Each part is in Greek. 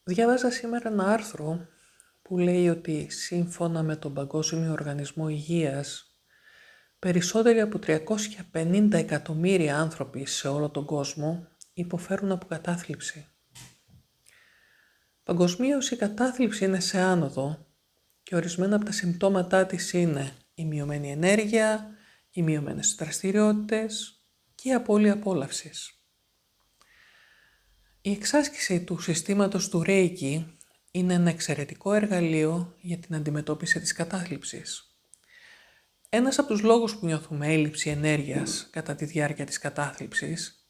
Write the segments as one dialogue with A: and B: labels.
A: Διάβαζα σήμερα ένα άρθρο που λέει ότι σύμφωνα με τον Παγκόσμιο Οργανισμό Υγείας, περισσότεροι από 350 εκατομμύρια άνθρωποι σε όλο τον κόσμο υποφέρουν από κατάθλιψη. Παγκοσμίως η κατάθλιψη είναι σε άνοδο και ορισμένα από τα συμπτώματά της είναι η μειωμένη ενέργεια, οι μειωμένες δραστηριότητες και η απώλεια απόλαυσης. Η εξάσκηση του συστήματος του Reiki είναι ένα εξαιρετικό εργαλείο για την αντιμετώπιση της κατάθλιψης. Ένας από τους λόγους που νιώθουμε έλλειψη ενέργειας κατά τη διάρκεια της κατάθλιψης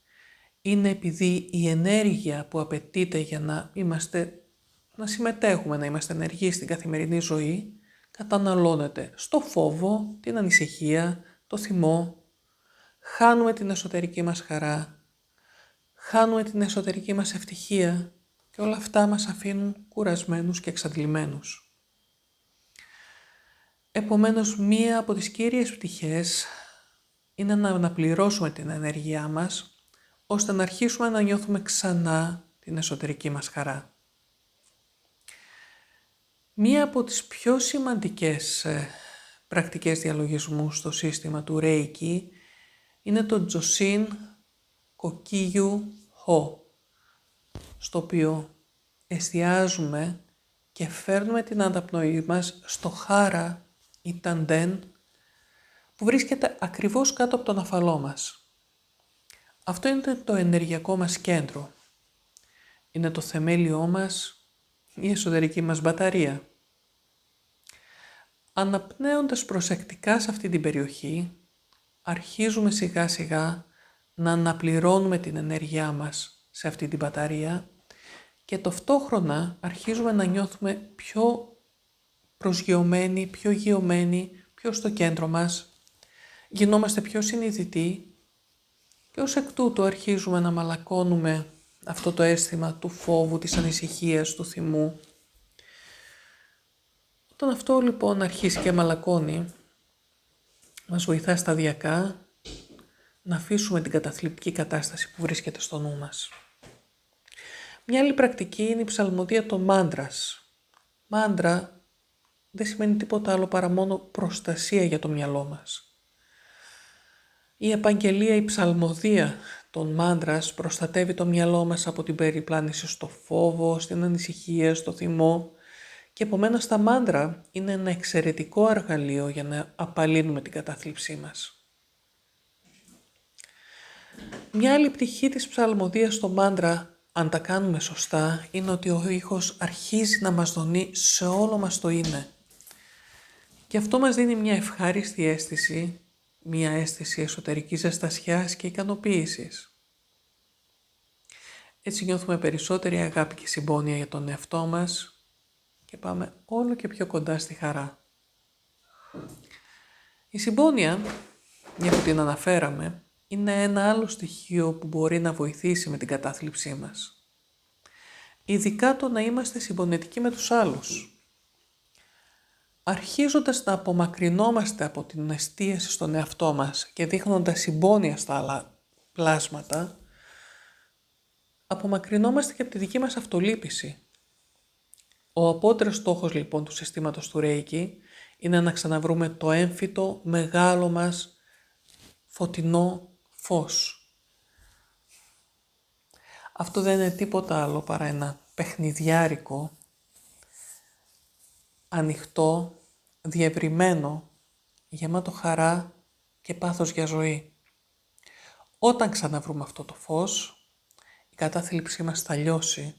A: είναι επειδή η ενέργεια που απαιτείται για να συμμετέχουμε, να είμαστε ενεργοί στην καθημερινή ζωή, καταναλώνεται στο φόβο, την ανησυχία, το θυμό, χάνουμε την εσωτερική μας χαρά, χάνουμε την εσωτερική μας ευτυχία και όλα αυτά μας αφήνουν κουρασμένους και εξαντλημένους. Επομένως, μία από τις κύριες πτυχές είναι να αναπληρώσουμε την ενέργειά μας, ώστε να αρχίσουμε να νιώθουμε ξανά την εσωτερική μας χαρά. Μία από τις πιο σημαντικές πρακτικές διαλογισμού στο σύστημα του Reiki είναι το Joshin Kokyu Ho, στο οποίο εστιάζουμε και φέρνουμε την αναπνοή μας στο χάρα ή ταντέν που βρίσκεται ακριβώς κάτω από τον αφαλό μας. Αυτό είναι το ενεργειακό μας κέντρο. Είναι το θεμέλιό μας, η εσωτερική μας μπαταρία. Αναπνέοντας προσεκτικά σε αυτή την περιοχή, αρχίζουμε σιγά σιγά να αναπληρώνουμε την ενέργειά μας σε αυτή την μπαταρία και ταυτόχρονα αρχίζουμε να νιώθουμε πιο προσγειωμένοι, πιο γειωμένοι, πιο στο κέντρο μας. Γινόμαστε πιο συνειδητοί και ως εκ τούτου αρχίζουμε να μαλακώνουμε αυτό το αίσθημα του φόβου, της ανησυχίας, του θυμού. Όταν αυτό λοιπόν αρχίσει και μαλακώνει, μας βοηθά σταδιακά να αφήσουμε την καταθλιπτική κατάσταση που βρίσκεται στο νου μας. Μια άλλη πρακτική είναι η ψαλμοδία των μάντρας. Μάντρα δεν σημαίνει τίποτα άλλο παρά μόνο προστασία για το μυαλό μας. Η επαγγελία, η ψαλμοδία των μάντρας προστατεύει το μυαλό μας από την περιπλάνηση στο φόβο, στην ανησυχία, στο θυμό και επομένως τα μάντρα είναι ένα εξαιρετικό εργαλείο για να απαλύνουμε την κατάθλιψή μας. Μια άλλη πτυχή της ψαλμοδίας στο μάντρα, αν τα κάνουμε σωστά, είναι ότι ο ήχος αρχίζει να μας δονεί σε όλο μας το είναι. Και αυτό μας δίνει μια ευχάριστη αίσθηση, μια αίσθηση εσωτερικής ζεστασιάς και ικανοποίησης. Έτσι νιώθουμε περισσότερη αγάπη και συμπόνια για τον εαυτό μας και πάμε όλο και πιο κοντά στη χαρά. Η συμπόνια, μια που την αναφέραμε, είναι ένα άλλο στοιχείο που μπορεί να βοηθήσει με την κατάθλιψή μας. Ειδικά το να είμαστε συμπονετικοί με τους άλλους. Αρχίζοντας να απομακρυνόμαστε από την εστίαση στον εαυτό μας και δείχνοντας συμπόνια στα άλλα πλάσματα, απομακρυνόμαστε και από τη δική μας αυτολύπηση. Ο απότερος στόχος λοιπόν του συστήματος του Reiki είναι να ξαναβρούμε το έμφυτο μεγάλο μας φωτεινό φως. Αυτό δεν είναι τίποτα άλλο παρά ένα παιχνιδιάρικο, ανοιχτό, διευρυμένο, γεμάτο χαρά και πάθος για ζωή. Όταν ξαναβρούμε αυτό το φως, η κατάθλιψή μας θα λιώσει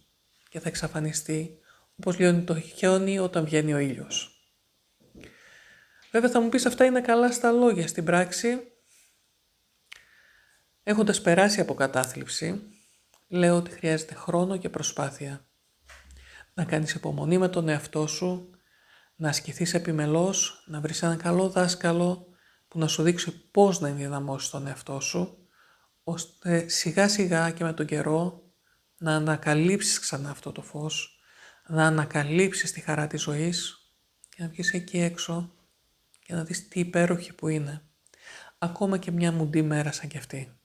A: και θα εξαφανιστεί όπως λιώνει το χιόνι όταν βγαίνει ο ήλιος. Βέβαια θα μου πεις αυτά είναι καλά στα λόγια, στην πράξη, έχοντας περάσει από κατάθλιψη, λέω ότι χρειάζεται χρόνο και προσπάθεια. Να κάνεις υπομονή με τον εαυτό σου, να ασκηθείς επιμελώς, να βρεις έναν καλό δάσκαλο που να σου δείξει πώς να ενδυναμώσεις τον εαυτό σου, ώστε σιγά σιγά και με τον καιρό να ανακαλύψεις ξανά αυτό το φως, να ανακαλύψεις τη χαρά της ζωής και να βγεις εκεί έξω και να δεις τι υπέροχη που είναι. Ακόμα και μια μουντή μέρα σαν κι αυτή.